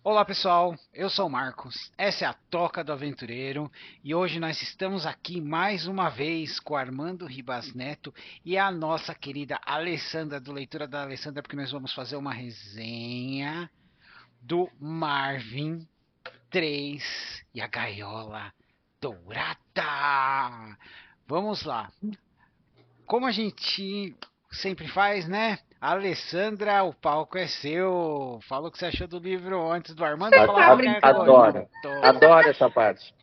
Olá pessoal, eu sou o Marcos, essa é a Toca do Aventureiro e hoje nós estamos aqui mais uma vez com o Armando Ribas Neto e a nossa querida Alessandra, do Leitura da Alessandra, porque nós vamos fazer uma resenha do Marvin 3 e a Gaiola Dourada. Vamos lá, como a gente sempre faz, né? Alessandra, o palco é seu. Fala o que você achou do livro antes do Armando Você falar tá qualquer brincando? coisa. Adoro. Adoro essa parte.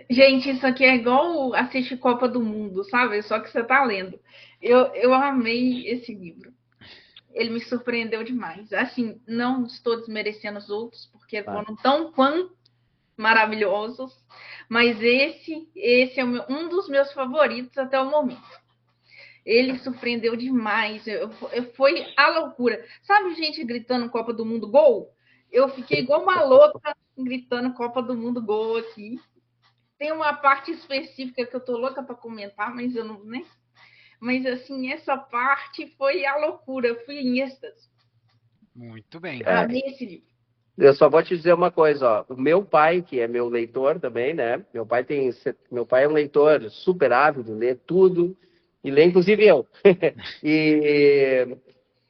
Gente, isso aqui é igual assistir Copa do Mundo, sabe? Só que você tá lendo. Eu amei esse livro. Ele me surpreendeu demais. Assim, não estou desmerecendo os outros, porque Tá? foram tão quanto maravilhosos. Mas esse é um dos meus favoritos até o momento. Ele surpreendeu demais. Foi a loucura. Sabe gente gritando Copa do Mundo gol? Eu fiquei igual uma louca gritando Copa do Mundo gol aqui. Tem uma parte específica que eu tô louca para comentar, mas eu não, né? Mas assim, essa parte foi a loucura, eu fui em êxtase. Muito bem. É, Amei esse livro. eu só vou te dizer uma coisa, ó. O meu pai, que é meu leitor também, né? Meu pai é um leitor super ávido, lê tudo e lê inclusive eu. E,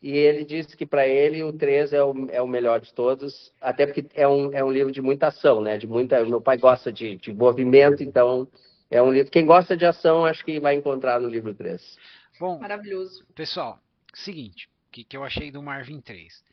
e ele disse que para ele o 3 é o melhor de todos, até porque é um livro de muita ação, né? Meu pai gosta de movimento, então é um livro. Quem gosta de ação, acho que vai encontrar no livro 3. Bom, Maravilhoso. pessoal, seguinte, o que eu achei do Marvin 3?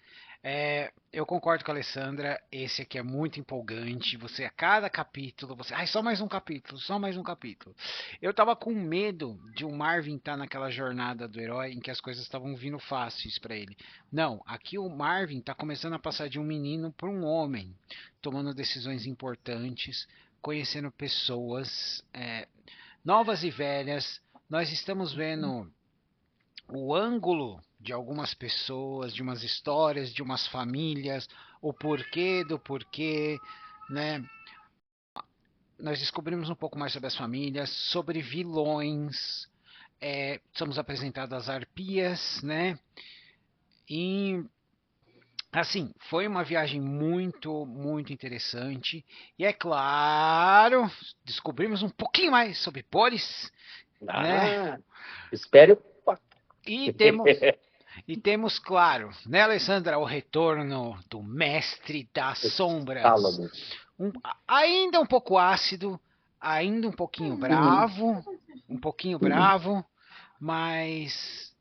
Eu concordo com a Alessandra, esse aqui é muito empolgante. Você, a cada capítulo, você. Ai, só mais um capítulo, só mais um capítulo. Eu tava com medo de o Marvin estar naquela jornada do herói em que as coisas estavam vindo fáceis para ele. Não, aqui o Marvin tá começando a passar de um menino para um homem, tomando decisões importantes, conhecendo pessoas novas e velhas. Nós estamos vendo o ângulo de algumas pessoas, de umas histórias, de umas famílias, o porquê do porquê, né? Nós descobrimos um pouco mais sobre as famílias, sobre vilões, somos apresentados às arpias, né? E assim, foi uma viagem muito, muito interessante. E é claro, descobrimos um pouquinho mais sobre Boris, né? Ah, espere. E temos, claro, né, Alessandra, o retorno do Mestre das Sombras. Tálamo. Um, ainda um pouco ácido, ainda um pouquinho bravo, mas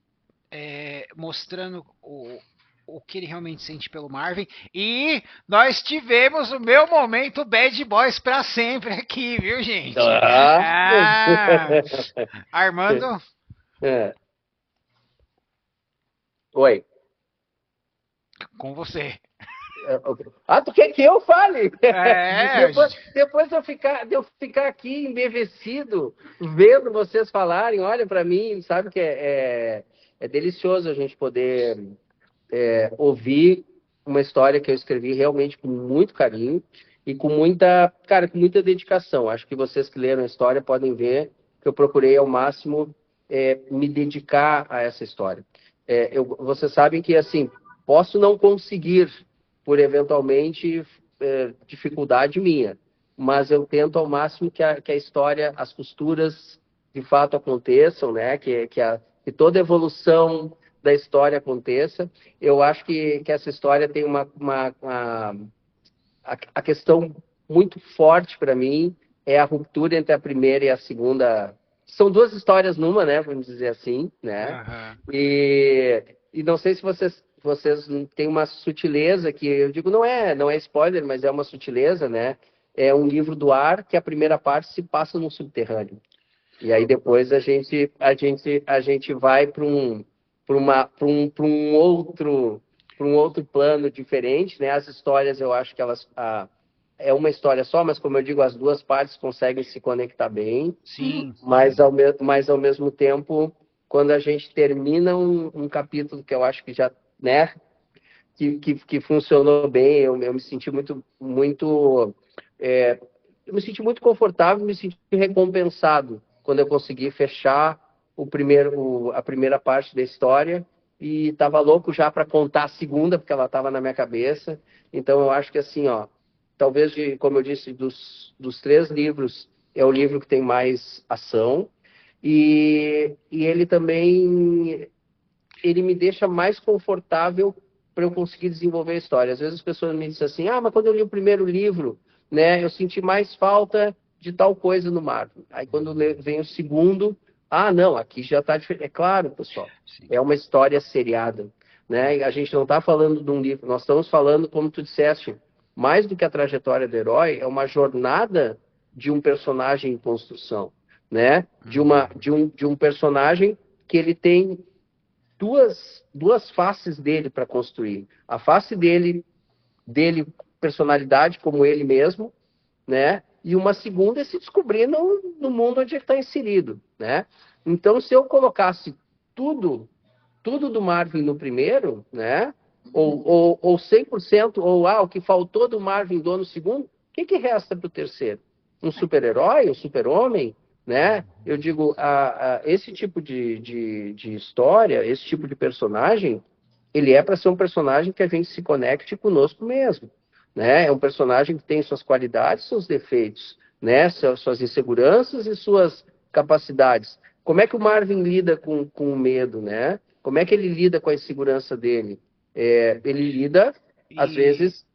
mostrando o que ele realmente sente pelo Marvin. E nós tivemos o meu momento Bad Boys pra sempre aqui, viu, gente? Ah. Ah, Armando, É. Oi. com você. Ah, tu quer que eu fale? É, Depois de eu ficar aqui embevecido, vendo vocês falarem, olha para mim, sabe que é delicioso a gente poder ouvir uma história que eu escrevi realmente com muito carinho e com muita, cara, com muita dedicação. Acho que vocês que leram a história podem ver que eu procurei ao máximo me dedicar a essa história. Vocês sabem que, assim, posso não conseguir por, eventualmente, dificuldade minha, mas eu tento ao máximo que a história, as costuras, de fato aconteçam, né? Que toda evolução da história aconteça. Eu acho que essa história tem a questão muito forte para mim é a ruptura entre a primeira e a segunda. São duas histórias numa, né? Vamos dizer assim, né? aham. E não sei se vocês têm uma sutileza que eu digo não é spoiler, mas é uma sutileza, né? É um livro do ar que a primeira parte se passa no subterrâneo. E aí depois a gente vai para um outro plano diferente, né? As histórias eu acho que é uma história só, mas como eu digo, as duas partes conseguem se conectar bem, Sim, mas ao mesmo tempo, quando a gente termina um capítulo que eu acho que já, né, que funcionou bem, eu me senti muito é, eu me senti muito confortável, me senti recompensado quando eu consegui fechar a primeira parte da história e estava louco já para contar a segunda, porque ela estava na minha cabeça. Então eu acho que assim, ó, talvez, como eu disse, dos 3 livros, é o livro que tem mais ação, e ele também ele me deixa mais confortável para eu conseguir desenvolver a história. Às vezes as pessoas me dizem assim, mas quando eu li o primeiro livro, né, eu senti mais falta de tal coisa no Marvel. Aí quando vem o segundo, não, aqui já está diferente. É claro, pessoal, Sim. é uma história seriada, né? E a gente não está falando de um livro, nós estamos falando, como tu disseste, mais do que a trajetória do herói, é uma jornada de um personagem em construção, né? De um personagem que ele tem duas faces dele para construir. A face dele, personalidade como ele mesmo, né? E uma segunda é se descobrir no mundo onde ele está inserido, né? Então, se eu colocasse tudo do Marvin no primeiro, né? Ou 100%, ou o que faltou do Marvin no segundo, o que resta para o terceiro? Um super-herói, um super-homem, né? Eu digo, esse tipo de história, esse tipo de personagem, ele é para ser um personagem que a gente se conecte conosco mesmo, né? É um personagem que tem suas qualidades, seus defeitos, né? Suas inseguranças e suas capacidades. Como é que o Marvin lida com o medo, né? Como é que ele lida com a insegurança dele? Ele lida, às E vezes,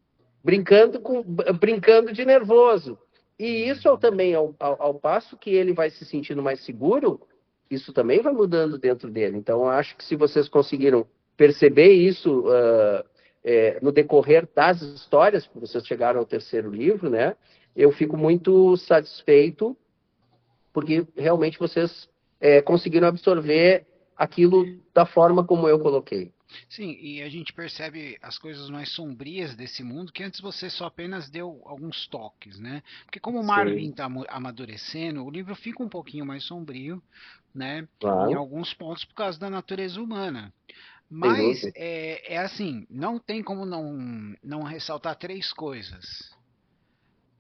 brincando de nervoso. E isso também, ao passo que ele vai se sentindo mais seguro, isso também vai mudando dentro dele. Então, eu acho que se vocês conseguiram perceber isso no decorrer das histórias, que vocês chegaram ao terceiro livro, né? Eu fico muito satisfeito, porque realmente vocês conseguiram absorver aquilo da forma como eu coloquei. sim, e a gente percebe as coisas mais sombrias desse mundo que antes você só apenas deu alguns toques, né? Porque como o Marvin Sim, está amadurecendo, o livro fica um pouquinho mais sombrio, né? Em claro, alguns pontos por causa da natureza humana. sem Mas dúvida. é assim, não tem como não ressaltar 3 coisas,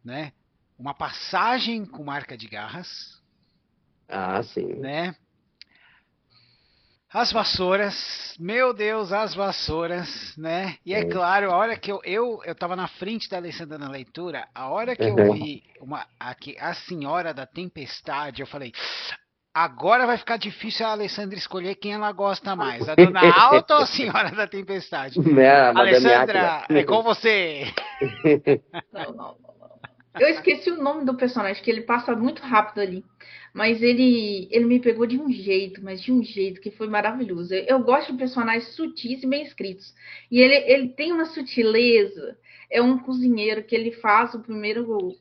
né? Uma passagem com marca de garras, Sim. né? As vassouras, meu Deus, as vassouras, né? E é É. claro, a hora que eu tava na frente da Alessandra na leitura, a hora que eu Uhum. vi a Senhora da Tempestade, eu falei, agora vai ficar difícil a Alessandra escolher quem ela gosta mais, a Dona Alta ou a Senhora da Tempestade? Né, Madame Águila. Alessandra, é com você. Não, não, não. Eu esqueci o nome do personagem, que ele passa muito rápido ali. Mas ele me pegou de um jeito, mas de um jeito que foi maravilhoso. Eu gosto de personagens sutis e bem escritos. E ele tem uma sutileza. É um cozinheiro que ele faz o primeiro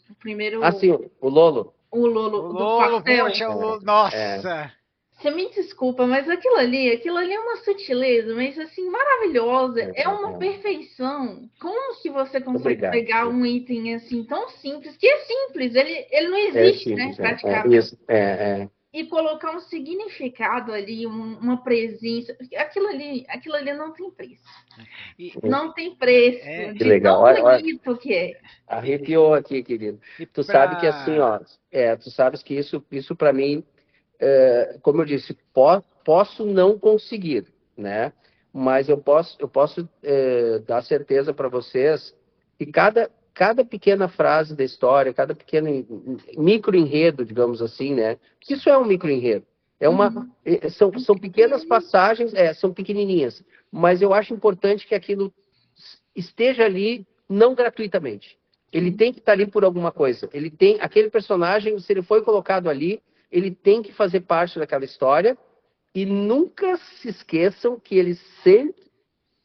Sim, o Lolo. o O Lolo do Lolo, pastel. poxa, o Lolo, É, nossa. Você me desculpa, mas aquilo ali é uma sutileza, mas assim, maravilhosa. É uma é. perfeição. Como que você consegue Obrigado. pegar um item assim tão simples, que é simples, ele não É existe, né, simples, praticamente, isso. e colocar um significado ali, uma presença. Aquilo ali não tem preço. E, Não tem preço é, Que de legal. tão Olha, bonito que é. arrepiou aqui, querido. e Tu sabe que assim, pra. ó, tu sabes que isso para mim, como eu disse, posso não conseguir, né? Mas eu posso dar certeza para vocês que cada pequena frase da história, cada pequeno micro enredo, digamos assim, né? Porque isso é um micro enredo. Uhum. São pequenas passagens, são pequenininhas, mas eu acho importante que aquilo esteja ali não gratuitamente. Ele Sim. tem que estar ali por alguma coisa. Aquele personagem, se ele foi colocado ali, ele tem que fazer parte daquela história. E nunca se esqueçam que eles sempre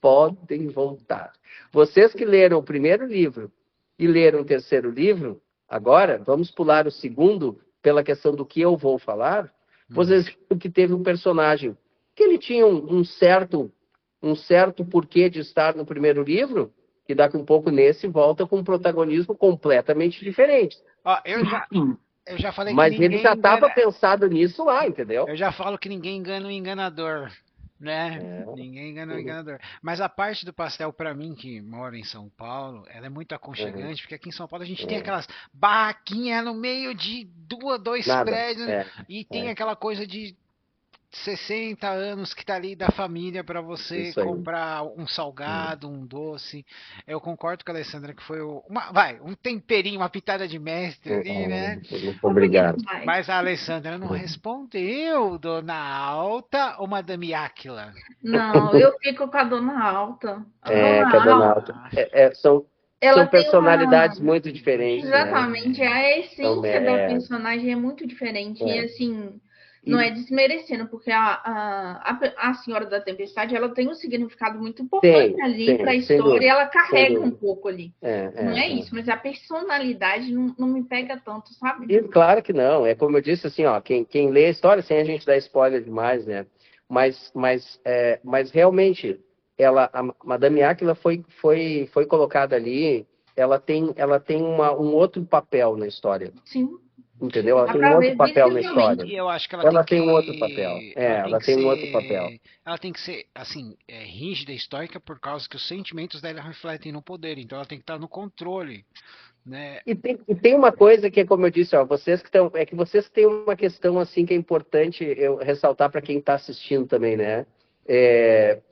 podem voltar. Vocês que leram o primeiro livro e leram o terceiro livro, agora vamos pular o segundo pela questão do que eu vou falar. Vocês viram que teve um personagem que ele tinha um certo porquê de estar no primeiro livro, que daqui um pouco nesse volta com um protagonismo completamente diferente. Ó, eu já falei que Mas ele já ninguém estava engana. pensado nisso lá, entendeu? Eu já falo que ninguém engana o enganador, né? É. Ninguém engana o enganador. Mas a parte do pastel, pra mim, que mora em São Paulo, ela é muito Uhum. aconchegante, porque aqui em São Paulo a gente tem É. aquelas barraquinhas no meio de dois Nada. prédios, né? É. E tem É. aquela coisa de 60 anos que tá ali da família para você Isso aí. comprar um salgado, um doce. Eu concordo com a Alessandra que foi um temperinho, uma pitada de mestre ali, né? Muito Um pouquinho obrigado. mais. Mas a Alessandra não respondeu, dona Alta ou Madame Áquila? Não, eu fico com a Dona Alta. A Que a Dona Dona Alta, Alta. Ah, ela São tem uma. personalidades muito diferentes, né? Exatamente, a Então, essência da personagem é muito diferente. E é. assim, não é E desmerecendo, porque a Senhora da Tempestade ela tem um significado muito importante ali para a sem história e dúvida, ela sem carrega um dúvida. pouco ali. Não é isso, mas a personalidade não me pega tanto, sabe? E claro que não, é como eu disse assim, ó, quem lê a história, sem a gente dar spoiler demais, né? Mas realmente, a Madame Áquila foi colocada ali, ela tem um outro papel na história, Sim, entendeu? Ela dá tem um para outro ver papel na visivelmente. história. e eu acho que ela tem Ela tem um outro papel. que, ela tem Ela que tem um outro papel. ser, ela tem que ser assim, rígida e estoica por causa que os sentimentos dela refletem no poder, então ela tem que estar no controle, né? E tem uma coisa que é como eu disse, ó, vocês têm uma questão assim que é importante eu ressaltar para quem está assistindo também, né?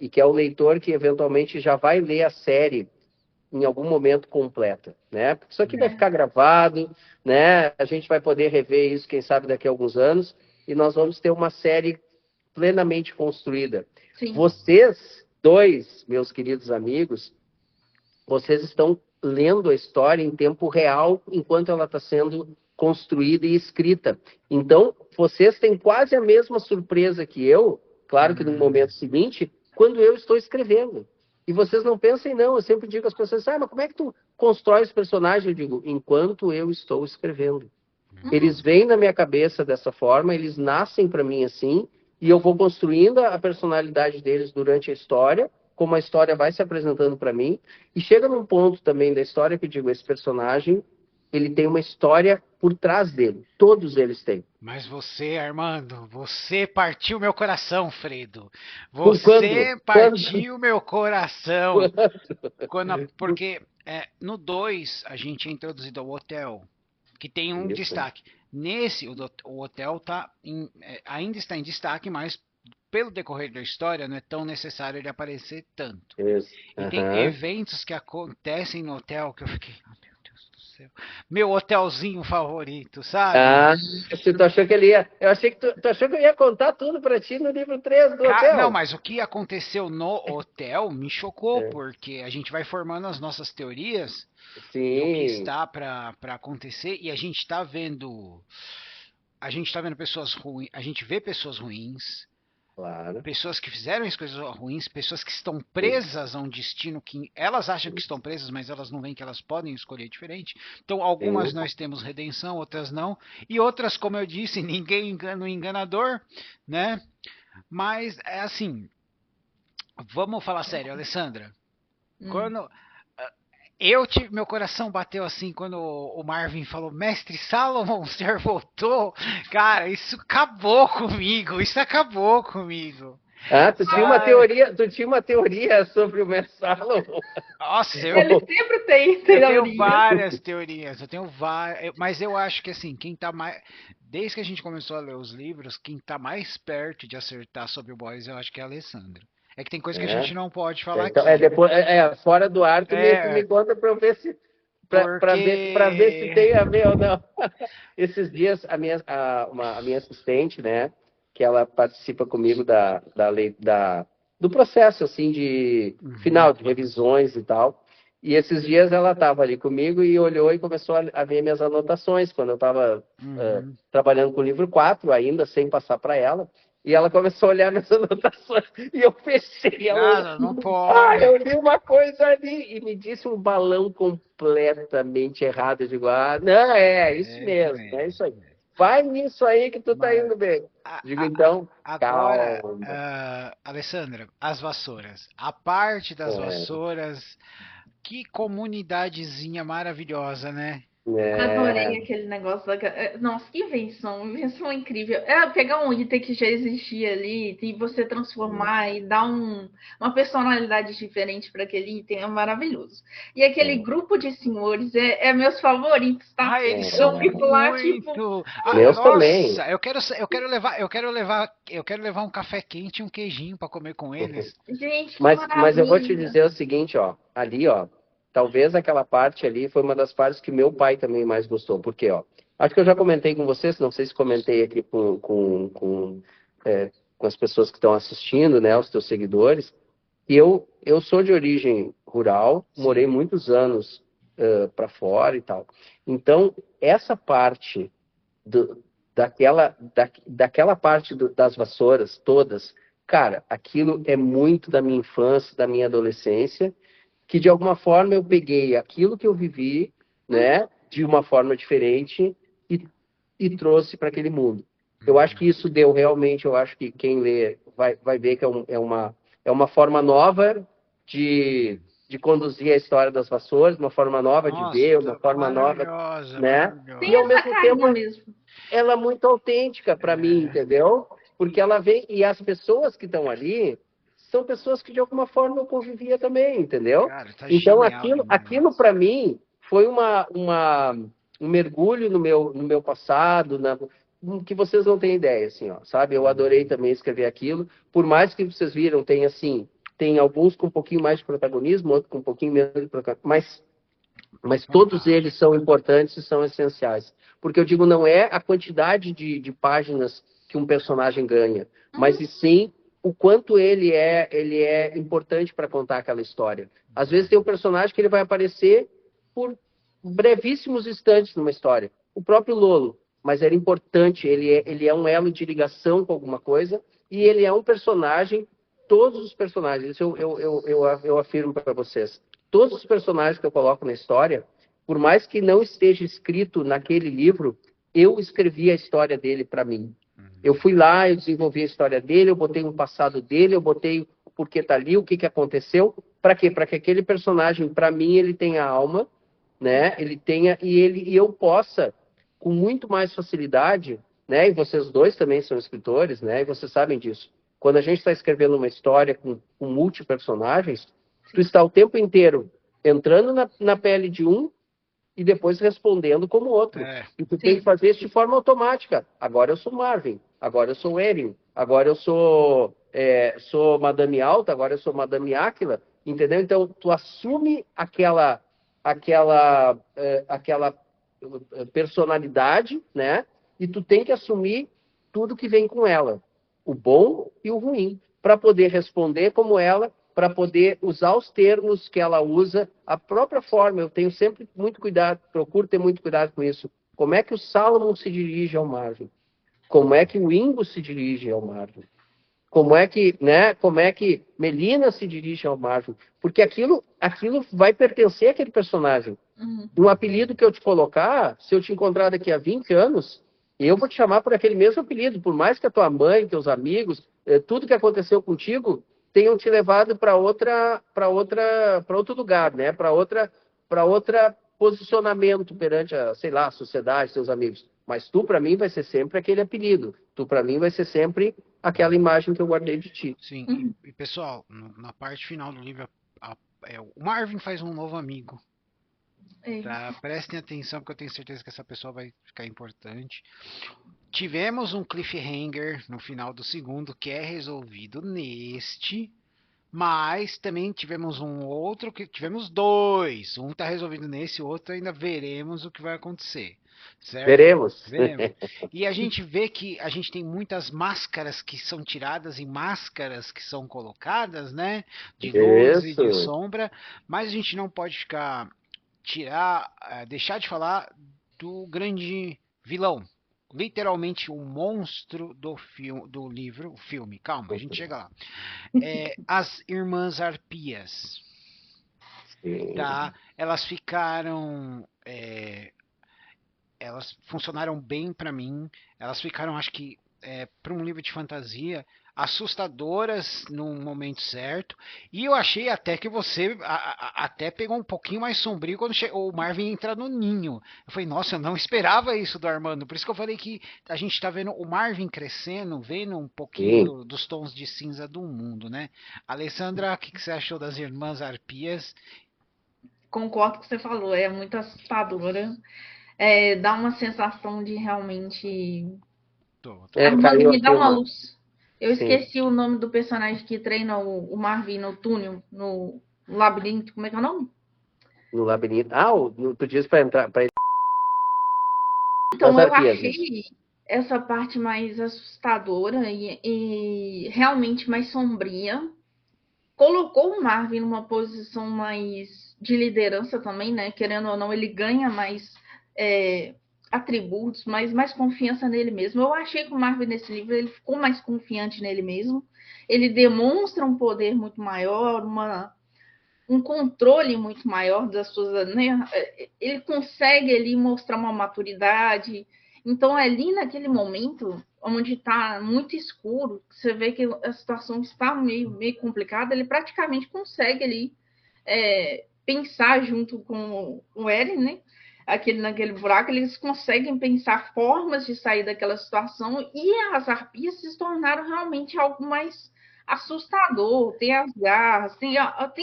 E que é o leitor que eventualmente já vai ler a série em algum momento completa, né? Porque isso aqui vai ficar gravado, né? A gente vai poder rever isso, quem sabe daqui a alguns anos, e nós vamos ter uma série plenamente construída. Sim, Vocês dois, meus queridos amigos, vocês estão lendo a história em tempo real enquanto ela está sendo construída e escrita. Então, vocês têm quase a mesma surpresa que eu, claro que no momento seguinte, quando eu estou escrevendo. E vocês não pensem, não. Eu sempre digo às pessoas, mas como é que tu constrói esse personagem? Eu digo, enquanto eu estou escrevendo. Eles vêm na minha cabeça dessa forma, eles nascem para mim assim, e eu vou construindo a personalidade deles durante a história, como a história vai se apresentando para mim, e chega num ponto também da história que eu digo, esse personagem, ele tem uma história por trás dele, todos eles têm. Mas você, Armando, você partiu meu coração, Fredo. Quando? Você partiu meu coração. Quando? Porque no 2 a gente é introduzido ao hotel, que tem um Isso, destaque. Nesse, o hotel ainda está em destaque, mas pelo decorrer da história não é tão necessário ele aparecer tanto. isso. E tem Aham. eventos que acontecem no hotel que eu fiquei, oh, meu Deus do céu, meu hotelzinho favorito, sabe? Ah, se tu achou que ele ia. Eu achei que tu achou que eu ia contar tudo para ti no livro 3 do Não, hotel. mas o que aconteceu no hotel me chocou, É. porque a gente vai formando as nossas teorias do que Sim, está para acontecer e a gente tá vendo pessoas ruins, a gente vê pessoas ruins, claro. pessoas que fizeram as coisas ruins, pessoas que estão Sim. presas a um destino que elas acham que estão presas, mas elas não veem que elas podem escolher diferente. Então, algumas Sim. nós temos redenção, outras não, e outras, como eu disse, ninguém engana o enganador, né? Mas é assim, vamos falar sério, Alessandra. Quando meu coração bateu assim quando o Marvin falou, Mestre Salomon, o senhor voltou. Cara, isso acabou comigo, isso acabou comigo. Ah, Sabe? tu tinha uma teoria sobre o Messalo. Nossa, ele sempre tem eu tenho teoria. várias teorias, eu tenho várias, mas eu acho que assim, quem tá mais, desde que a gente começou a ler os livros, quem tá mais perto de acertar sobre o Boys, eu acho que é a Alessandra. É que tem coisa que a É. gente não pode falar Então, aqui. depois, fora do ar, tu me É, conta para ver se para ver se porque tem a ver ou não. Esses dias a minha assistente, né, que ela participa comigo do processo assim de uhum, final de revisões e tal. E esses dias ela estava ali comigo e olhou e começou a ver minhas anotações quando eu estava uhum. trabalhando com o livro 4 ainda sem passar para ela. E ela começou a olhar minhas anotações e eu fechei. Ela olhou, Nada, não pode. eu li uma coisa ali e me disse um balão completamente errado. Eu digo, não, é isso É isso mesmo, é mesmo. isso aí. Vai nisso aí que tu tá Mas indo bem. a- Digo, a- a- então, agora, calma. Alessandra, as vassouras. A parte das É, vassouras, que comunidadezinha maravilhosa, né? É, Adorei aquele negócio Nossa, que invenção! Invenção incrível. É pegar um item que já existia ali e você transformar e dar uma personalidade diferente para aquele item é maravilhoso. E aquele é, grupo de senhores é meus favoritos, tá? Ah, eles Eu são é. fico lá, tipo, muito. Meus também. Nossa, eu quero levar um café quente e um queijinho para comer com eles. gente, que Mas eu vou te maravilha! dizer o seguinte, ó, ali, ó, talvez aquela parte ali foi uma das partes que meu pai também mais gostou, porque, ó, acho que eu já comentei com vocês, não sei se comentei aqui com as pessoas que estão assistindo, né, os teus seguidores, e eu sou de origem rural, morei Sim. muitos anos para fora e tal. Então, essa parte daquela parte das vassouras todas, cara, aquilo é muito da minha infância, da minha adolescência, que de alguma forma eu peguei aquilo que eu vivi, né, de uma forma diferente e, e trouxe para aquele mundo. Eu acho que Uhum. isso deu realmente, eu acho que quem lê vai ver que é uma forma nova de conduzir a história das vassouras, uma forma nova de Nossa, ver, uma forma nova, maravilhosa, né? Tem E ao maravilhosa. essa mesmo tempo carinha mesmo. ela é muito autêntica para mim, É, entendeu? Porque ela vem, e as pessoas que estão ali são pessoas que de alguma forma eu convivia também, entendeu? cara, tá Então genial aquilo demais. para mim foi um mergulho no meu passado, que vocês não têm ideia, assim, ó, sabe? Eu adorei Uhum. também escrever aquilo, por mais que vocês viram, tem assim, tem alguns com um pouquinho mais de protagonismo, outros com um pouquinho menos de protagonismo, mas todos eles Fantástico. são importantes e são essenciais. Porque eu digo, não é a quantidade de páginas que um personagem ganha, mas Uhum. e sim o quanto ele é importante para contar aquela história. Às vezes tem um personagem que ele vai aparecer por brevíssimos instantes numa história. O próprio Lolo, mas era importante, ele é um elo de ligação com alguma coisa, e ele é um personagem, todos os personagens, isso eu afirmo para vocês, todos os personagens que eu coloco na história, por mais que não esteja escrito naquele livro, eu escrevi a história dele para mim. Eu Uhum. fui lá, eu desenvolvi a história dele, eu botei um passado dele, eu botei o porquê tá ali, o que que aconteceu, para quê? Para que aquele personagem, para mim, ele tenha alma, né? Ele tenha e eu possa com muito mais facilidade, né? E vocês dois também são escritores, né? E vocês sabem disso. Quando a gente está escrevendo uma história com multi-personagens, tu está o tempo inteiro entrando na pele de um e depois respondendo como outro. É, E tu tem que Sim. fazer isso de forma automática. Agora eu sou Marvin, agora eu sou Erin, agora eu sou Madame Alta, agora eu sou Madame Áquila, entendeu? Então tu assume aquela personalidade, né? E tu tem que assumir tudo que vem com ela, o bom e o ruim, para poder responder como ela, para poder usar os termos que ela usa, a própria forma. Eu tenho sempre muito cuidado, procuro ter muito cuidado com isso. Como é que o Salomon se dirige ao Marvin? Como é que o Ingo se dirige ao Marvin? Como é que, né? Como é que Melina se dirige ao Marvin? Porque aquilo vai pertencer àquele personagem. Uhum. Um apelido que eu te colocar, se eu te encontrar daqui a 20 anos, eu vou te chamar por aquele mesmo apelido, por mais que a tua mãe, teus amigos, tudo que aconteceu contigo tenham te levado para outro lugar, né? Para outra posicionamento perante a, sei lá, a sociedade, seus amigos. Mas tu para mim vai ser sempre aquele apelido. Tu para mim vai ser sempre aquela imagem que eu guardei de ti. sim, Uhum. e, pessoal, na parte final do livro, o Marvin faz um novo amigo. É. Tá? Prestem atenção, porque eu tenho certeza que essa pessoa vai ficar importante. Tivemos um cliffhanger no final do segundo, que é resolvido neste. Mas também tivemos um outro que tivemos dois. Um está resolvido nesse, o outro ainda veremos o que vai acontecer. Certo? Veremos. Veremos. E a gente vê que a gente tem muitas máscaras que são tiradas e máscaras que são colocadas, né? De luz e de Isso. sombra. Mas a gente não pode deixar de falar do grande vilão. Literalmente o monstro do filme, do livro, o filme. Calma, a gente chega lá. As Irmãs Arpias, Sim. tá? Elas ficaram, elas funcionaram bem pra mim. Elas ficaram, acho que, para um livro de fantasia, assustadoras no momento certo. E eu achei até que você até pegou um pouquinho mais sombrio quando o Marvin entra no ninho. Eu falei, nossa, eu não esperava isso do Armando. Por isso que eu falei que a gente tá vendo o Marvin crescendo, vendo um pouquinho Sim. dos tons de cinza do mundo, né? Alessandra, o que você achou das Irmãs Arpias? Concordo com o que você falou, é muito assustadora. Dá uma sensação de realmente. Armando, Caiu me aqui dá uma uma. luz. Eu Sim, esqueci o nome do personagem que treina o Marvin no túnel, no labirinto. Como é que é o nome? no labirinto. Tu disse para entrar para das Então, eu arpias, isso. achei essa parte mais assustadora e realmente mais sombria. Colocou o Marvin numa posição mais de liderança também, né? Querendo ou não, ele ganha mais atributos, mais confiança nele mesmo. Eu achei que o Marvin nesse livro ele ficou mais confiante nele mesmo. Ele demonstra um poder muito maior, um controle muito maior das suas, né? Ele consegue ali mostrar uma maturidade. Então, ali naquele momento, onde está muito escuro, você vê que a situação está meio complicada, ele praticamente consegue ali pensar junto com o Eren, né? Naquele buraco, eles conseguem pensar formas de sair daquela situação e as arpias se tornaram realmente algo mais assustador, tem as garras, tem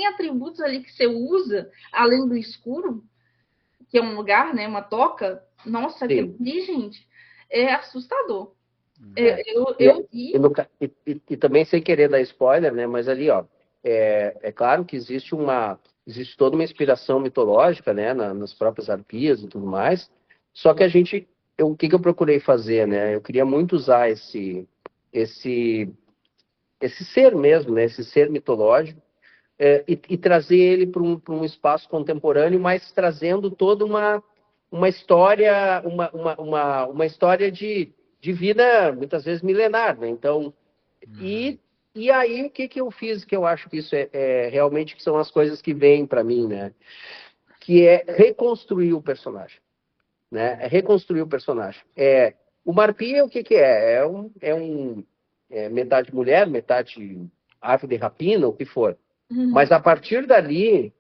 atributos ali que você usa, além do escuro, que é um lugar, né, uma toca. Nossa, aquilo Sim. ali, gente, é assustador. É. Eu vi. E também sem querer dar spoiler, né? Mas ali, ó, é claro que existe toda uma inspiração mitológica, né? Nas próprias arpias e tudo mais. Só que o que eu procurei fazer, né? Eu queria muito usar esse, esse ser mesmo, né? Esse ser mitológico, e trazer ele para um espaço contemporâneo, mas trazendo toda uma história, uma história de vida, muitas vezes milenar, né? Então, e aí o que eu fiz, que eu acho que isso realmente que são as coisas que vêm para mim, né? Que é reconstruir o personagem, né? É reconstruir o personagem. O Marpia, o que é? Metade mulher, metade ave de rapina, o que for. Mas a partir dali,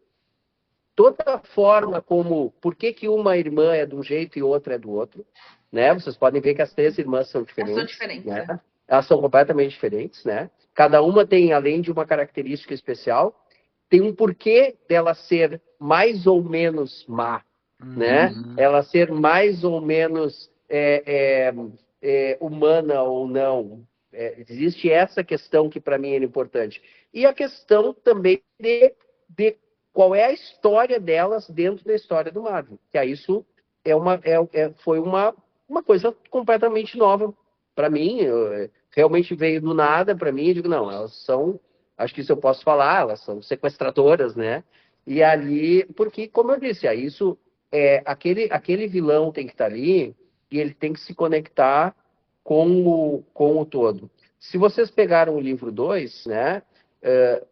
toda a forma como, por que uma irmã é de um jeito e outra é do outro, né? Vocês podem ver que as três irmãs são diferentes. São diferentes, né? Elas são completamente diferentes, né? Cada uma tem, além de uma característica especial, tem um porquê dela ser mais ou menos má, né? Ela ser mais ou menos humana ou não. Existe essa questão que para mim era importante. E a questão também de qual é a história delas dentro da história do Marvel. Que aí isso foi uma coisa completamente nova para mim. Realmente veio do nada para mim. Eu digo, não, elas são, acho que isso eu posso falar, elas são sequestradoras, né? E ali, porque, como eu disse, aí isso aquele vilão tem que estar ali e ele tem que se conectar com o todo. Se vocês pegaram o livro 2, né?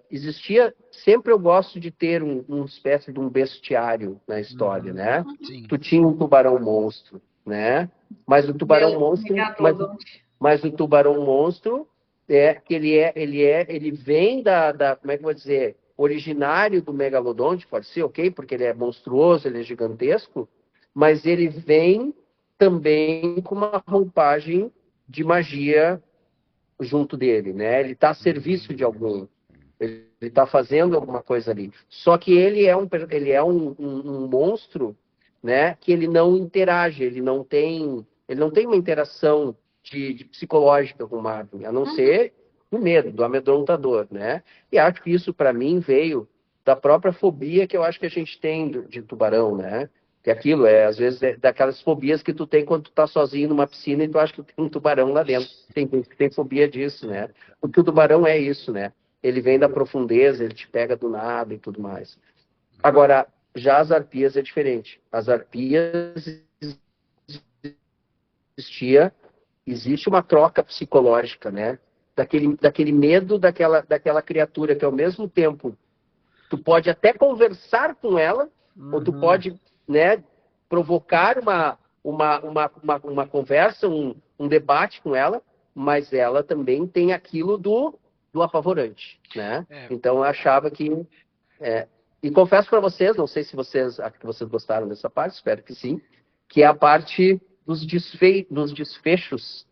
Existia, sempre eu gosto de ter uma espécie de um bestiário na história, né? Sim. Tu tinha um tubarão monstro, né? Mas o tubarão monstro, mas o tubarão monstro que ele vem como é que eu vou dizer, originário do megalodonte, pode ser, ok? Porque ele é monstruoso, ele é gigantesco, mas ele vem também com uma roupagem de magia junto dele, né? Ele está a serviço de alguém. Ele está fazendo alguma coisa ali. Só que ele é um monstro, né? Que ele não interage, ele não tem uma interação de psicológica com o Marvin, a não ser o medo, do amedrontador, né? E acho que isso, para mim, veio da própria fobia que eu acho que a gente tem de tubarão, né? Que aquilo às vezes, daquelas fobias que tu tem quando tu tá sozinho numa piscina e tu acha que tem um tubarão lá dentro. Tem gente que tem fobia disso, né? Porque o tubarão é isso, né? Ele vem da profundeza, ele te pega do nada e tudo mais. Agora, já as arpias é diferente. As arpias existe uma troca psicológica, né? Daquele medo daquela criatura que ao mesmo tempo tu pode até conversar com ela, ou tu pode, né, provocar uma conversa, um debate com ela, mas ela também tem aquilo do apavorante, né? É, Então eu achava que... e confesso para vocês, não sei se vocês gostaram dessa parte, espero que sim, que é a parte dos desfechos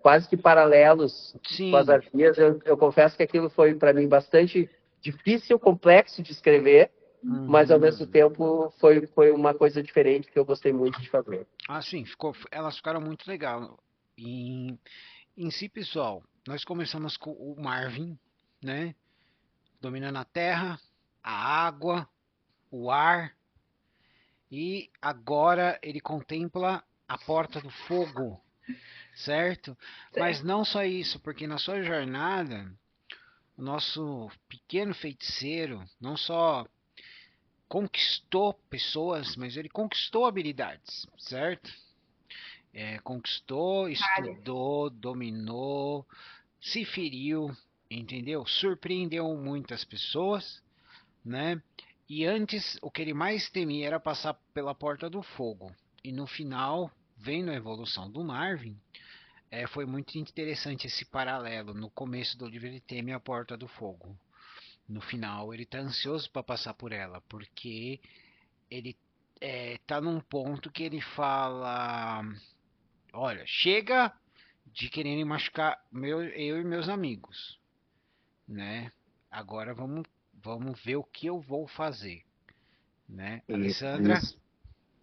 quase que paralelos com as sim. arpias. Eu confesso que aquilo foi para mim bastante difícil, complexo de escrever, mas ao Uhum. mesmo tempo foi uma coisa diferente que eu gostei muito de fazer. Ah, sim, elas ficaram muito legal. Em, em si, pessoal, nós começamos com o Marvin, né? Dominando a terra, a água, o ar, e agora ele contempla a porta do fogo, certo? Mas Certo. não só isso, porque na sua jornada, o nosso pequeno feiticeiro não só conquistou pessoas, mas ele conquistou habilidades, certo? Conquistou, Várias. estudou, dominou, se feriu, entendeu? Surpreendeu muitas pessoas, né? E antes, o que ele mais temia era passar pela porta do fogo. E no final, vendo a evolução do Marvin, foi muito interessante esse paralelo. No começo do livro, ele teme a porta do fogo. No final, ele está ansioso para passar por ela, porque ele tá num ponto que ele fala: olha, chega de quererem machucar eu e meus amigos, né? Agora vamos ver o que eu vou fazer, né? Alessandra? Isso.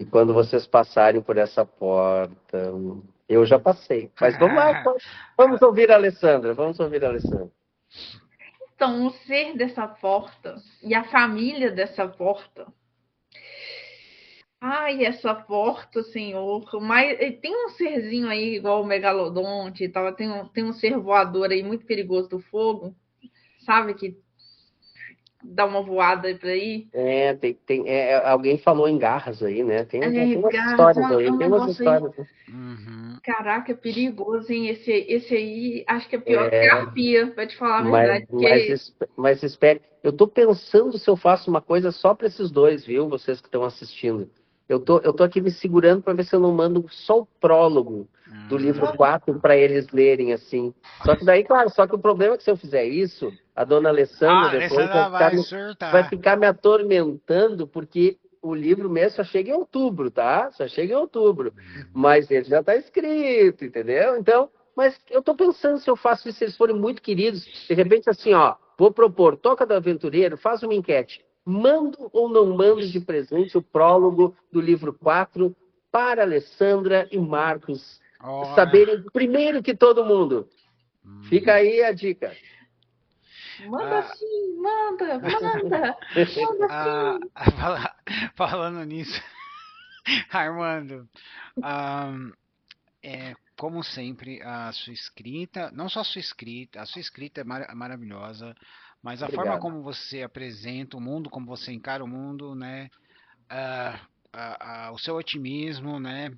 E quando vocês passarem por essa porta, eu já passei. Mas vamos lá, vamos ouvir a Alessandra, vamos ouvir a Alessandra. Então, o ser dessa porta e a família dessa porta. Ai, essa porta, Senhor. Mas tem um serzinho aí, igual o megalodonte e tal. Tem um ser voador aí muito perigoso do fogo, sabe? Que dá uma voada aí por aí. Alguém falou em garras aí, né? Tem umas Garras, histórias aí, um tem umas negócio aí. histórias. Né? Uhum. Caraca, é perigoso, hein? Esse aí acho que é pior que a arpia, pra te falar a Mas, verdade. mas, Porque es- mas espere, eu tô pensando se eu faço uma coisa só para esses dois, viu? Vocês que estão assistindo. Eu tô aqui me segurando para ver se eu não mando só o prólogo do livro Uhum. 4 para eles lerem assim. Só que daí, claro, só que o problema é que se eu fizer isso, a dona Alessandra A depois Alessandra vai vai surtar. ficar me atormentando, porque o livro mesmo só chega em outubro, tá? Só chega em outubro. Mas ele já está escrito, entendeu? Então, mas eu estou pensando se eu faço isso, se eles forem muito queridos, de repente assim, ó, vou propor, Toca do Aventureiro, faz uma enquete. Mando ou não mando de presente o prólogo do livro 4 para Alessandra e Marcos Olha. saberem primeiro que todo mundo. Fica Uhum. aí a dica. manda Ah, sim, manda ah, sim. falando nisso, Armando, ah, como sempre, a sua escrita, não só a sua escrita é maravilhosa, mas a forma Obrigado. como você apresenta o mundo, como você encara o mundo, né? ah, o seu otimismo, né?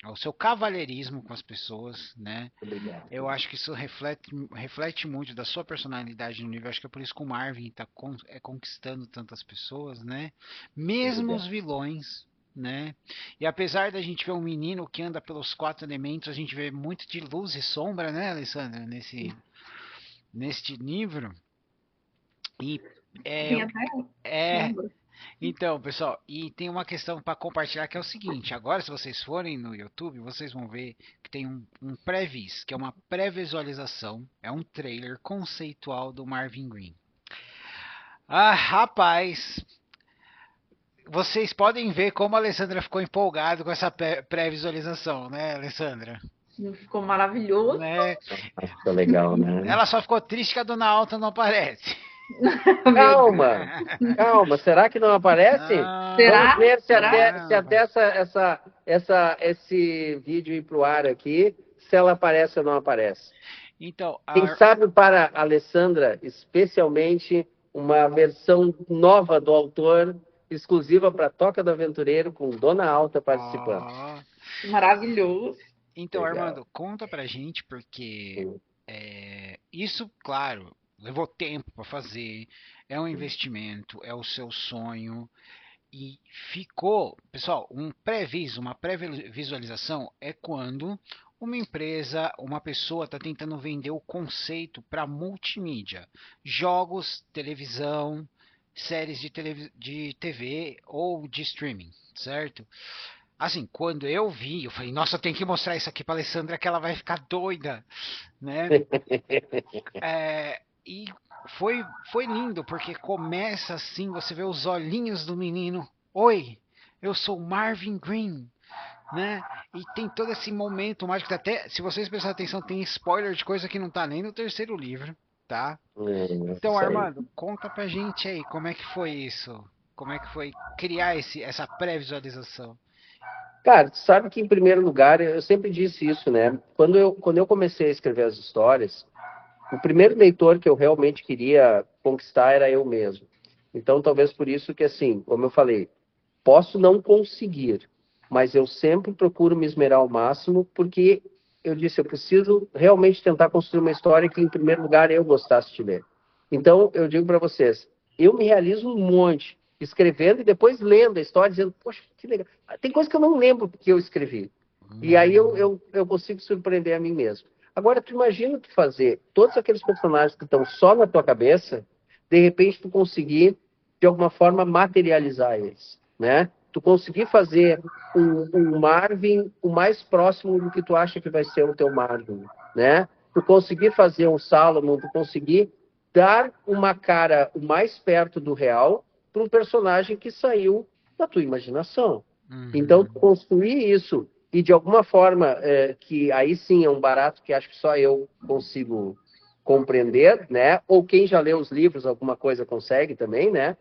O seu cavalheirismo com as pessoas, né? Obrigado. Eu acho que isso reflete muito da sua personalidade no nível. Acho que é por isso que o Marvin está conquistando tantas pessoas, né? Mesmo os Obrigado. vilões, né? E apesar da gente ver um menino que anda pelos quatro elementos, a gente vê muito de luz e sombra, né, Alessandra, neste livro. E é, Tem até é sombra. então, pessoal, e tem uma questão para compartilhar que é o seguinte: agora, se vocês forem no YouTube, vocês vão ver que tem um pré-vis, que é uma pré-visualização, é um trailer conceitual do Marvin Green. Ah, rapaz, vocês podem ver como a Alessandra ficou empolgada com essa pré-visualização, né, Alessandra? Ficou maravilhoso. Né? Ficou legal, né? Ela só ficou triste que a Dona Alta não aparece. Meu Deus. Calma, calma. Será que não aparece? Vamos Não, ver se Será? até esse vídeo ir pro ar aqui, se ela aparece ou não aparece. então, Quem sabe para a Alessandra, especialmente uma versão nova do autor, exclusiva para Toca do Aventureiro, com Dona Alta participando. ó, Maravilhoso. então, Legal. Armando, conta pra gente, porque isso, claro, levou tempo para fazer, é um investimento, é o seu sonho. E ficou, pessoal, um pré-viso, uma pré-visualização é quando uma empresa, uma pessoa está tentando vender o conceito para multimídia, jogos, televisão, séries de TV ou de streaming, certo? Assim, quando eu vi, eu falei, nossa, eu tenho que mostrar isso aqui para Alessandra que ela vai ficar doida, né? E foi lindo, porque começa assim, você vê os olhinhos do menino. Oi, eu sou Marvin Green, né? E tem todo esse momento mágico, até, se vocês prestarem atenção, tem spoiler de coisa que não tá nem no terceiro livro, tá? Então, Isso aí. Armando, conta pra gente aí, como é que foi isso? Como é que foi criar essa pré-visualização? Cara, tu sabe que em primeiro lugar, eu sempre disse isso, né? Quando eu comecei a escrever as histórias, o primeiro leitor que eu realmente queria conquistar era eu mesmo. Então, talvez por isso que, assim, como eu falei, posso não conseguir, mas eu sempre procuro me esmerar ao máximo, porque eu disse, eu preciso realmente tentar construir uma história que, em primeiro lugar, eu gostasse de ler. Então, eu digo para vocês, eu me realizo um monte, escrevendo e depois lendo a história, dizendo, poxa, que legal. Tem coisa que eu não lembro que eu escrevi. E aí eu consigo surpreender a mim mesmo. Agora, tu imagina tu fazer todos aqueles personagens que estão só na tua cabeça, de repente tu conseguir, de alguma forma, materializar eles, né? Tu conseguir fazer um Marvin o mais próximo do que tu acha que vai ser o teu Marvin, né? Tu conseguir fazer um Salomon, tu conseguir dar uma cara o mais perto do real para um personagem que saiu da tua imaginação. Então, Uhum. construir isso e de alguma forma, que aí sim é um barato que acho que só eu consigo compreender, né? Ou quem já leu os livros, alguma coisa consegue também, né?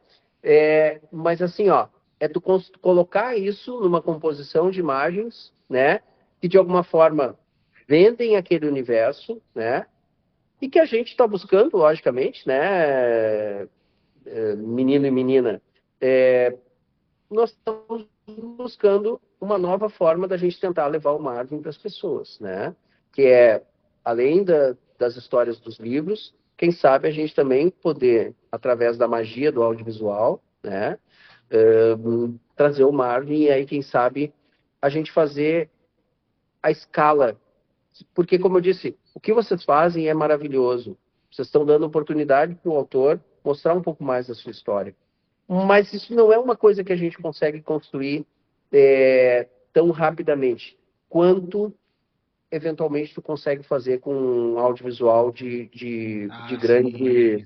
Mas assim, ó, é tu colocar isso numa composição de imagens, né? Que de alguma forma vendem aquele universo, né? E que a gente está buscando, logicamente, né? Menino e menina, nós estamos buscando uma nova forma da gente tentar levar o Marvin para as pessoas, né? Que é, além das histórias dos livros, quem sabe a gente também poder, através da magia do audiovisual, né? Trazer o Marvin e aí, quem sabe, a gente fazer a escala. Porque, como eu disse, o que vocês fazem é maravilhoso. Vocês estão dando oportunidade para o autor mostrar um pouco mais da sua história. Mas isso não é uma coisa que a gente consegue construir tão rapidamente quanto, eventualmente, tu consegue fazer com um audiovisual Ah, sim,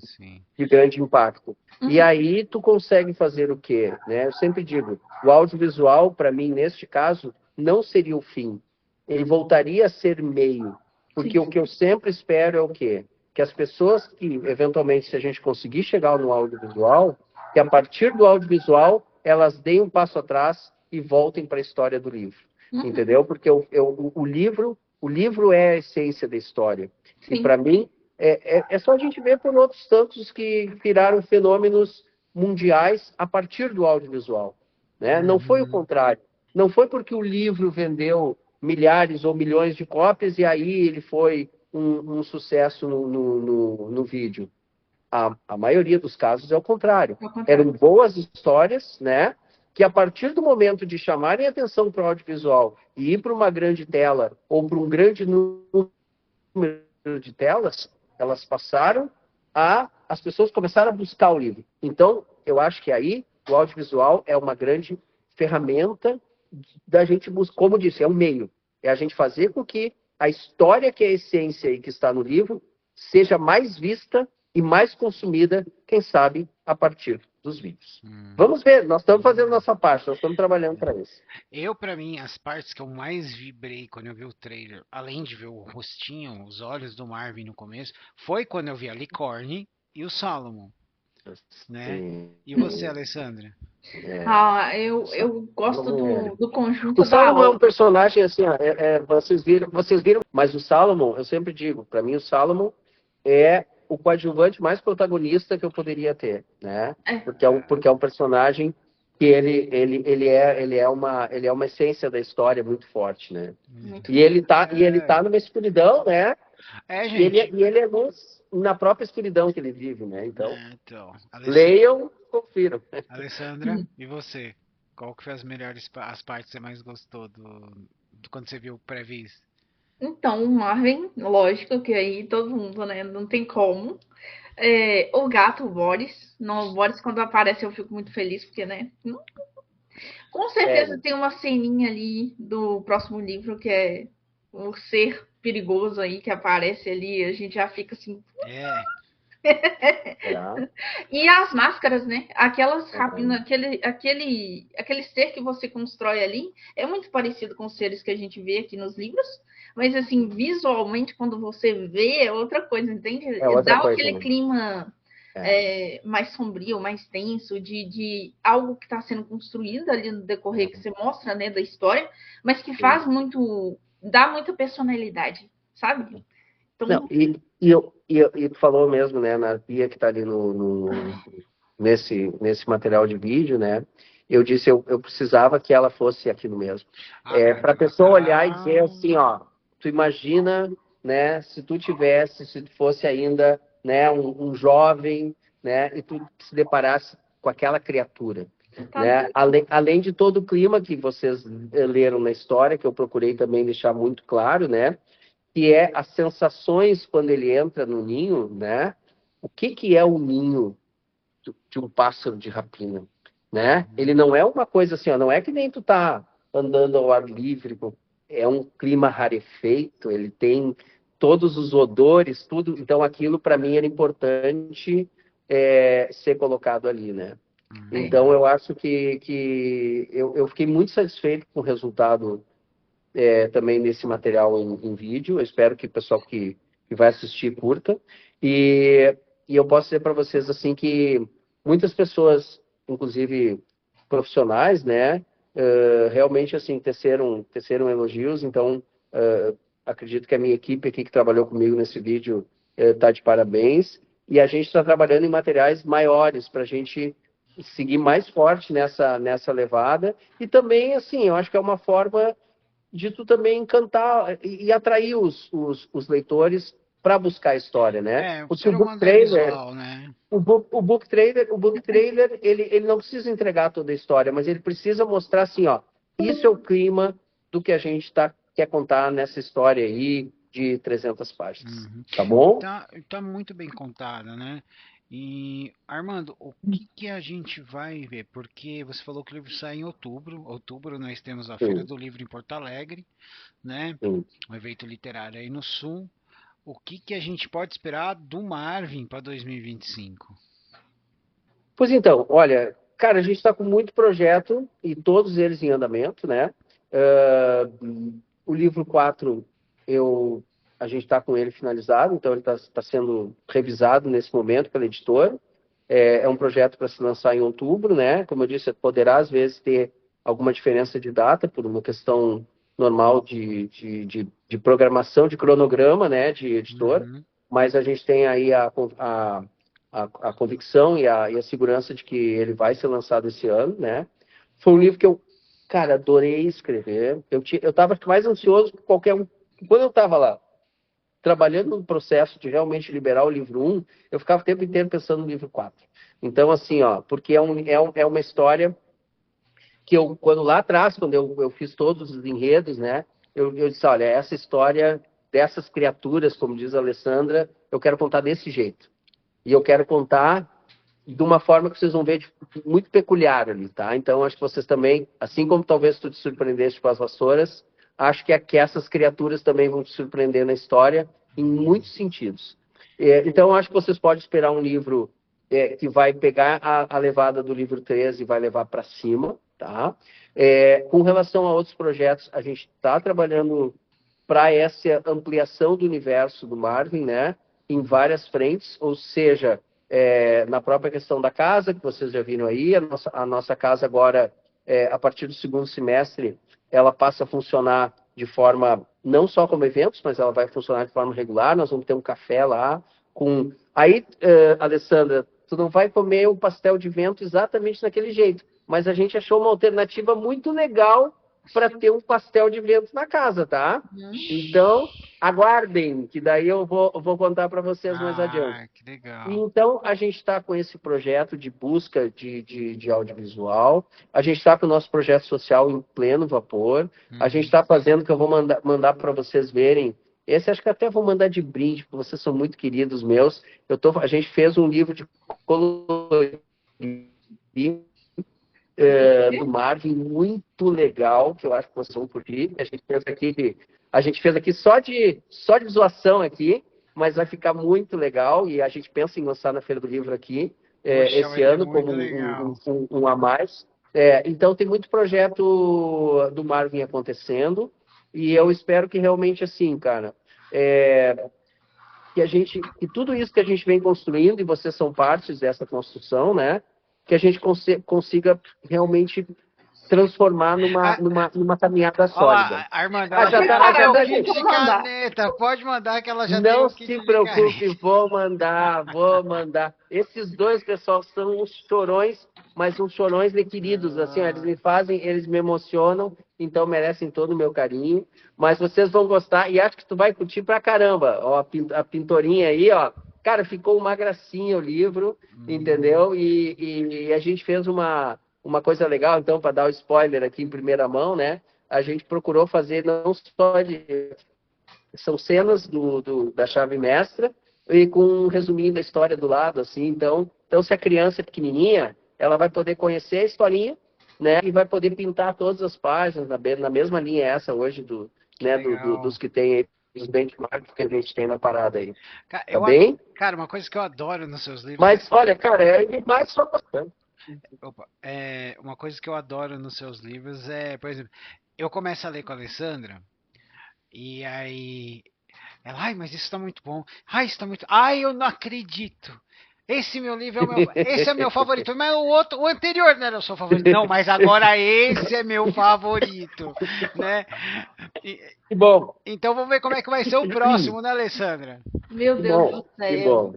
sim. de grande impacto. E Uhum. aí tu consegue fazer o quê? Né? Eu sempre digo, o audiovisual, para mim, neste caso, não seria o fim. Ele voltaria a ser meio. Porque Sim. o que eu sempre espero é o quê? Que as pessoas que, eventualmente, se a gente conseguir chegar no audiovisual, que a partir do audiovisual, elas deem um passo atrás e voltem para a história do livro. Uhum. Entendeu? Porque o livro é a essência da história. E, Sim. para mim, é só a gente ver por outros tantos que viraram fenômenos mundiais a partir do audiovisual. Né? Não foi o Uhum. contrário. Não foi porque o livro vendeu milhares ou milhões de cópias e aí ele foi um sucesso no vídeo. A maioria dos casos é o contrário. Ao Eram contrário. boas histórias, né? Que a partir do momento de chamarem atenção para o audiovisual e ir para uma grande tela ou para um grande número de telas, elas passaram as pessoas começaram a buscar o livro. Então, eu acho que aí o audiovisual é uma grande ferramenta da gente buscar, como eu disse, é um meio. É a gente fazer com que a história que é a essência e que está no livro seja mais vista e mais consumida, quem sabe, a partir dos vídeos. Uhum. Vamos ver, nós estamos fazendo nossa parte, nós estamos trabalhando para isso. Pra mim, as partes que eu mais vibrei quando eu vi o trailer, além de ver o rostinho, os olhos do Marvin no começo, foi quando eu vi a Licorne e o Solomon, né? Sim, E você, Alessandra? Eu gosto do O conjunto da Salomon é um obra. personagem assim, ó, vocês viram, mas o Salomon, eu sempre digo, para mim o Salomon é o coadjuvante mais protagonista que eu poderia ter, né? É, Porque é um personagem que ele é uma essência da história muito forte, né? muito E forte. ele tá numa escuridão, né? Gente. E ele é luz na própria escuridão que ele vive, né? Então, Então, leiam confiram. Alessandra, e você? Qual que foi as partes que você mais gostou quando você viu o pré-vis? Então, o Marvin, lógico que aí todo mundo, né? Não tem como. O gato, o Boris. Não, o Boris, quando aparece, eu fico muito feliz, porque, né? Com certeza É, tem uma ceninha ali do próximo livro que é o ser perigoso aí que aparece ali. A gente já fica assim. É, será? E as máscaras, né? Aquelas Uhum. rapinas, aquele ser que você constrói ali é muito parecido com os seres que a gente vê aqui nos livros, mas assim, visualmente, quando você vê, é outra coisa, entende? É outra Dá coisa, aquele né? clima É. mais sombrio, mais tenso, de algo que está sendo construído ali no decorrer que você mostra, né, da história, mas que faz muito, dá muita personalidade, sabe? Não, Então, e tu falou mesmo, né, na pia que está ali nesse material de vídeo, né? Eu disse, eu precisava que ela fosse aquilo mesmo. Para a pessoa olhar e dizer assim, ó, tu imagina, né, se tu fosse ainda, né, um jovem, né, e tu se deparasse com aquela criatura, tá né? doido. Além de todo o clima que vocês leram na história, que eu procurei também deixar muito claro, né? Que é as sensações quando ele entra no ninho, né? O que é o ninho de um pássaro de rapina, né? Ele não é uma coisa assim, ó, não é que nem tu tá andando ao ar livre, é um clima rarefeito, ele tem todos os odores, tudo. Então aquilo para mim era importante ser colocado ali, né? Então Uhum. eu acho que eu fiquei muito satisfeito com o resultado também nesse material em vídeo. Eu espero que o pessoal que vai assistir curta. E eu posso dizer para vocês assim que muitas pessoas, inclusive profissionais, né, realmente assim teceram elogios. Então acredito que a minha equipe aqui que trabalhou comigo nesse vídeo está de parabéns. E a gente está trabalhando em materiais maiores para a gente seguir mais forte nessa levada. E também, assim, eu acho que é uma forma de tu também encantar e atrair os leitores para buscar a história, né? Porque Ser humano é visual, né? o book trailer ele não precisa entregar toda a história, mas ele precisa mostrar assim, ó, isso é o clima do que a gente quer contar nessa história aí de 300 páginas, Uhum. tá E bom? tá muito bem contada, né? E, Armando, o que que a gente vai ver? Porque você falou que o livro sai em outubro. Outubro nós temos a Feira Sim, do Livro em Porto Alegre, né? sim. Um evento literário aí no Sul. O que que a gente pode esperar do Marvin para 2025? Pois então, olha, cara, a gente está com muito projeto e todos eles em andamento, né? O livro 4 a gente está com ele finalizado, então ele está sendo revisado nesse momento pela editora. É um projeto para se lançar em outubro, né? Como eu disse, poderá às vezes ter alguma diferença de data por uma questão normal de programação, de cronograma, né? De editor, Uhum. mas a gente tem aí a convicção e a segurança de que ele vai ser lançado esse ano, né? Foi um livro que eu, cara, adorei escrever. Eu estava mais ansioso que qualquer um. Quando eu estava lá, trabalhando no processo de realmente liberar o livro 1, eu ficava o tempo inteiro pensando no livro 4. Então, assim, ó, porque é uma história que quando lá atrás, quando eu fiz todos os enredos, né, eu disse, olha, essa história dessas criaturas, como diz a Alessandra, eu quero contar desse jeito. E eu quero contar de uma forma que vocês vão ver muito peculiar ali, tá? Então, acho que vocês também, assim como talvez tu te surpreendeste com as vassouras, acho que essas criaturas também vão te surpreender na história em muitos sentidos. Então, acho que vocês podem esperar um livro que vai pegar a levada do livro 13 e vai levar para cima, tá? Com relação a outros projetos, a gente está trabalhando para essa ampliação do universo do Marvin, né? Em várias frentes, ou seja, na própria questão da casa, que vocês já viram aí, a nossa casa agora, a partir do segundo semestre, ela passa a funcionar de forma, não só como eventos, mas ela vai funcionar de forma regular, nós vamos ter um café lá, Aí, Alessandra, tu não vai comer o pastel de vento exatamente daquele jeito, mas a gente achou uma alternativa muito legal para ter um pastel de vento na casa, tá? Então, aguardem, que daí eu vou contar para vocês mais adiante. Que legal. Então, a gente está com esse projeto de busca de audiovisual, a gente está com o nosso projeto social em pleno vapor, a gente está fazendo, que eu vou mandar para vocês verem, esse acho que até vou mandar de brinde, porque vocês são muito queridos meus. A gente fez um livro de colorir do Marvin, muito legal, que eu acho que vocês vão curtir. A gente fez aqui só de zoação aqui, mas vai ficar muito legal, e a gente pensa em lançar na Feira do Livro aqui, esse ano, como um a mais. Então, tem muito projeto do Marvin acontecendo, e eu espero que realmente, assim, cara, que tudo isso que a gente vem construindo, e vocês são partes dessa construção, né, que a gente consiga realmente transformar numa caminhada sólida. Armando, caneta. Pode mandar que ela já não tem. Não se preocupe, vou mandar. Esses dois, pessoal, são uns chorões, mas uns chorões queridos, assim, ó, eles me emocionam, então merecem todo o meu carinho, mas vocês vão gostar, e acho que tu vai curtir pra caramba. Ó, a pintorinha aí, ó, cara, ficou uma gracinha o livro, entendeu? E a gente fez uma coisa legal, então, para dar o spoiler aqui em primeira mão, né? A gente procurou fazer não só são cenas da chave mestra, e com um resuminho da história do lado, assim. Então, se a criança é pequenininha, ela vai poder conhecer a historinha, né? E vai poder pintar todas as páginas na mesma linha essa hoje dos que tem aí, os benchmarks que a gente tem na parada aí. Cara, tá bem? Cara, uma coisa que eu adoro nos seus livros... Mas, olha, cara, é mais só bastante. Uma coisa que eu adoro nos seus livros por exemplo, eu começo a ler com a Alessandra, e aí ela, ai, mas isso tá muito bom, isso tá muito... eu não acredito, esse meu livro esse é meu favorito, mas o anterior não era o seu favorito, não, mas agora esse é meu favorito, né? Que bom. Então vamos ver como é que vai ser o próximo, né, Alessandra? Meu Deus do céu. Que bom.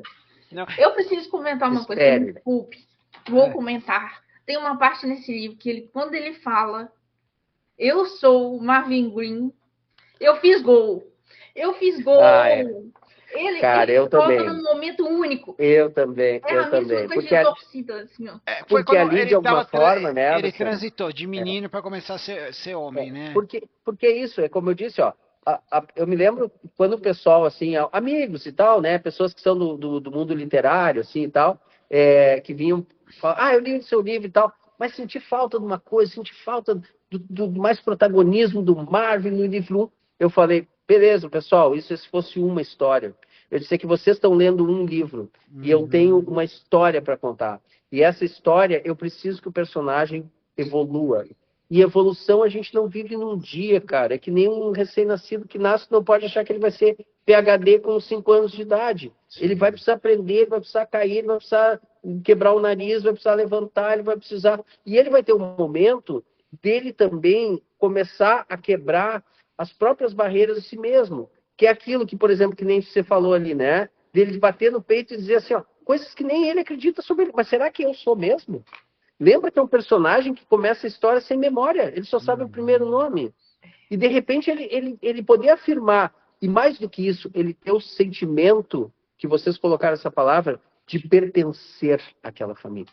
Eu preciso comentar uma coisa, me desculpe. Vou comentar. Tem uma parte nesse livro que quando ele fala, eu sou o Marvin Green, eu fiz gol. Ele eu também. num momento único. Eu também. Torcida, assim, ó. Porque ali, de alguma forma, né? Ele transitou de menino para começar a ser homem, né? Porque isso, é como eu disse, ó. Eu me lembro quando o pessoal, assim, amigos e tal, né? Pessoas que são do mundo literário, assim, e tal, que vinham falar, eu li o seu livro e tal, mas senti falta de uma coisa, senti falta do mais protagonismo do Marvin no livro 1. Eu falei, beleza, pessoal, isso se fosse uma história. Eu disse que vocês estão lendo um livro, e eu tenho uma história para contar. E essa história, eu preciso que o personagem evolua. E evolução a gente não vive num dia, cara. É que nem um recém-nascido que nasce não pode achar que ele vai ser PhD com 5 anos de idade. Ele vai precisar aprender, vai precisar cair, vai precisar quebrar o nariz, vai precisar levantar, ele vai precisar... E ele vai ter um momento dele também começar a quebrar as próprias barreiras de si mesmo. Que é aquilo que, por exemplo, que nem você falou ali, né? Dele bater no peito e dizer assim, ó, coisas que nem ele acredita sobre ele. Mas será que eu sou mesmo? Lembra que é um personagem que começa a história sem memória. Ele só sabe o primeiro nome. E, de repente, ele poder afirmar, e mais do que isso, ele ter o sentimento, que vocês colocaram essa palavra, de pertencer àquela família.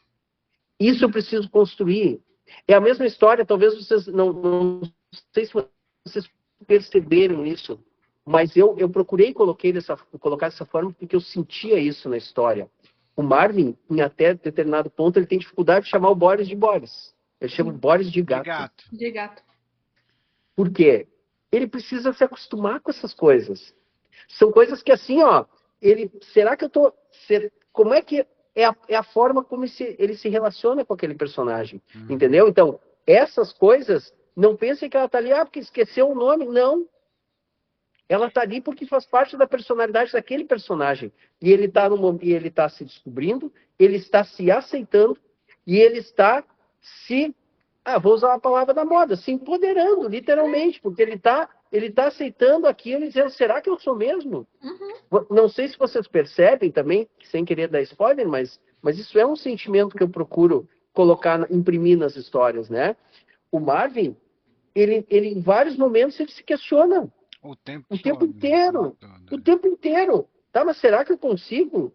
Isso eu preciso construir. É a mesma história, talvez vocês não sei se vocês perceberam isso, mas eu procurei colocar dessa forma porque eu sentia isso na história. O Marvin, em até determinado ponto, ele tem dificuldade de chamar o Boris de Boris. Ele chama o Boris de gato. De gato. Por quê? Ele precisa se acostumar com essas coisas. São coisas que, assim, ó, será que eu tô... Como é que é a forma como ele se relaciona com aquele personagem? Entendeu? Então, essas coisas, não pensem que ela tá ali, porque esqueceu o nome. Não. Ela está ali porque faz parte da personalidade daquele personagem. E ele está se descobrindo, ele está se aceitando, e ele está vou usar a palavra da moda, se empoderando, literalmente, porque ele está aceitando aquilo e dizendo, será que eu sou mesmo? Não sei se vocês percebem também, sem querer dar spoiler, mas isso é um sentimento que eu procuro imprimir nas histórias, né? O Marvin, ele em vários momentos, ele se questiona. O tempo O tempo todo. inteiro. Todo. O tempo inteiro. Tá, mas será que eu consigo?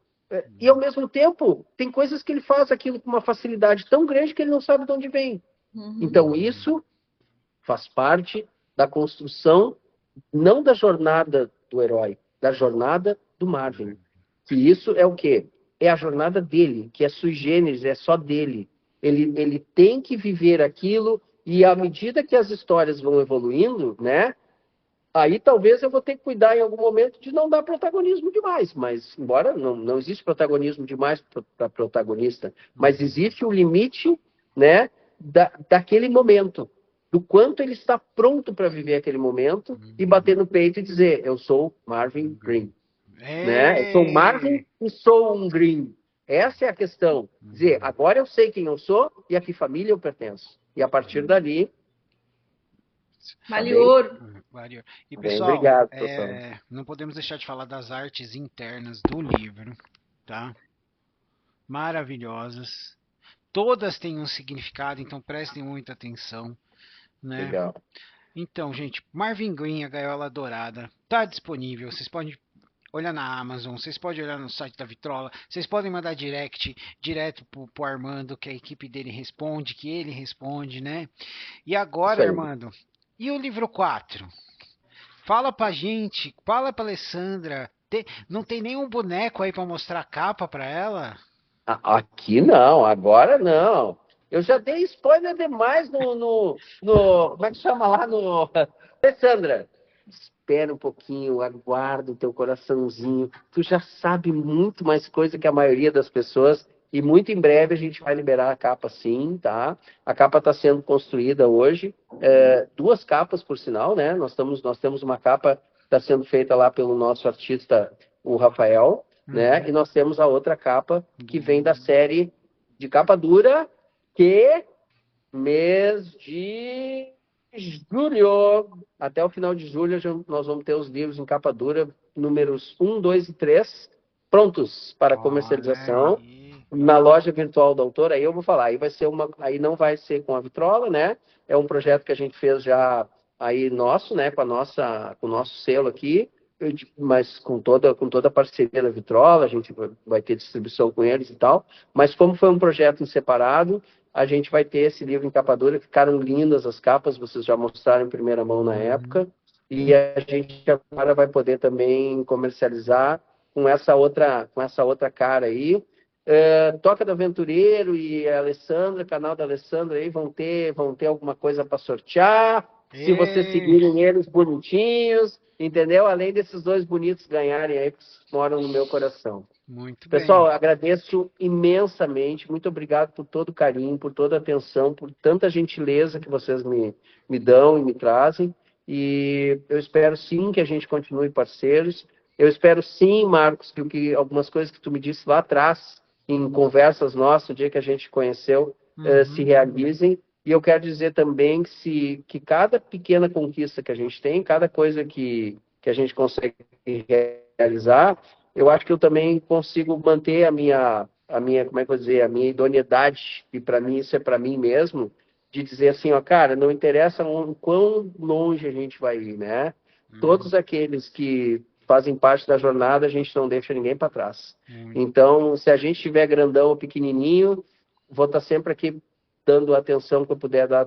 E ao mesmo tempo, tem coisas que ele faz aquilo com uma facilidade tão grande que ele não sabe de onde vem. Uhum. Então, isso faz parte da construção, não da jornada do herói, da jornada do Marvin. Que isso é o quê? É a jornada dele, que é sui generis, é só dele. Ele tem que viver aquilo, e à medida que as histórias vão evoluindo, né? Aí talvez eu vou ter que cuidar em algum momento de não dar protagonismo demais, mas embora não existe protagonismo demais para protagonista, mas existe o limite, né, daquele momento, do quanto ele está pronto para viver aquele momento e bater no peito e dizer, eu sou Marvin Green, né? Eu sou Marvin e sou um Green. Essa é a questão. Dizer, agora eu sei quem eu sou e a que família eu pertenço. E a partir dali... Vale ouro. Valeu. E Bem, pessoal, obrigado, pessoal. não podemos deixar de falar das artes internas do livro, tá? Maravilhosas. Todas têm um significado, então prestem muita atenção, né? Legal. Então, gente, Marvin Green, a Gaiola Dourada, tá disponível. Vocês podem olhar na Amazon, vocês podem olhar no site da Vitrola, vocês podem mandar direto pro Armando, que a equipe dele responde, que ele responde, né? E agora, Armando, e o livro 4? Fala pra gente, fala pra Alessandra. Não tem nenhum boneco aí pra mostrar a capa pra ela? Aqui não, agora não. Eu já dei spoiler demais no como é que chama lá no... Alessandra, espera um pouquinho, aguarda o teu coraçãozinho. Tu já sabe muito mais coisa que a maioria das pessoas e muito em breve a gente vai liberar a capa sim, tá? A capa está sendo construída hoje, 2 capas por sinal, né? Nós temos uma capa que está sendo feita lá pelo nosso artista, o Rafael, né? E nós temos a outra capa que vem da série de capa dura, que mês de julho, até o final de julho, nós vamos ter os livros em capa dura, números 1, 2 e 3, prontos para comercialização na loja virtual do autor. Aí eu vou falar, aí não vai ser com a Vitrola, né? É um projeto que a gente fez já aí nosso, né? Com o nosso selo aqui, mas com toda a parceria da Vitrola, a gente vai ter distribuição com eles e tal. Mas como foi um projeto em separado, a gente vai ter esse livro em capa dura. Ficaram lindas as capas, vocês já mostraram em primeira mão na época. E a gente agora vai poder também comercializar com essa outra cara aí. Toca do Aventureiro e a Alessandra, canal da Alessandra aí, vão ter alguma coisa para sortear. Se vocês seguirem eles bonitinhos, entendeu? Além desses 2 bonitos ganharem aí, que moram no meu coração. Muito bem. Pessoal, agradeço imensamente. Muito obrigado por todo o carinho, por toda a atenção, por tanta gentileza que vocês me dão e me trazem. E eu espero sim que a gente continue parceiros. Eu espero sim, Marcos, que algumas coisas que tu me disse lá atrás, em conversas nossas, o dia que a gente conheceu, se realizem. E eu quero dizer também que cada pequena conquista que a gente tem, cada coisa que a gente consegue realizar, eu acho que eu também consigo manter a minha, como é que eu vou dizer, a minha idoneidade, e para mim isso é para mim mesmo, de dizer assim, ó, cara, não interessa o quão longe a gente vai ir, né? Todos aqueles que fazem parte da jornada, a gente não deixa ninguém para trás. Então, se a gente estiver grandão ou pequenininho, vou estar sempre aqui dando a atenção que eu puder dar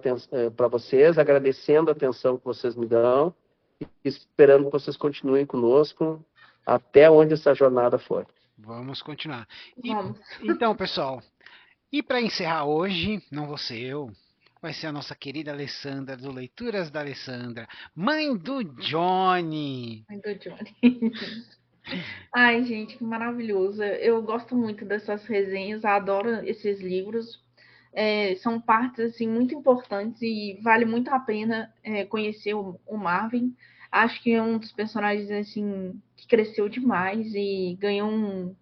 para vocês, agradecendo a atenção que vocês me dão, e esperando que vocês continuem conosco até onde essa jornada for. Vamos continuar. Vamos. Então, pessoal, e para encerrar hoje, não vou ser eu, vai ser a nossa querida Alessandra, do Leituras da Alessandra, mãe do Johnny. Mãe do Johnny. Ai, gente, que maravilhoso. Eu gosto muito dessas resenhas, adoro esses livros. São partes assim, muito importantes e vale muito a pena conhecer o Marvin. Acho que é um dos personagens assim, que cresceu demais e ganhou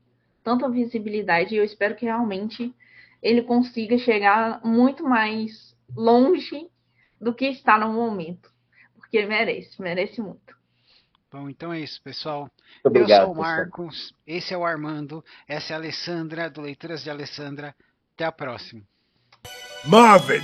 tanta visibilidade. E eu espero que realmente ele consiga chegar muito mais longe do que está no momento. Porque ele merece muito. Bom, então é isso, pessoal. Obrigado, eu sou o Marcos, esse é o Armando, essa é a Alessandra, do Leituras de Alessandra. Até a próxima. Marvin!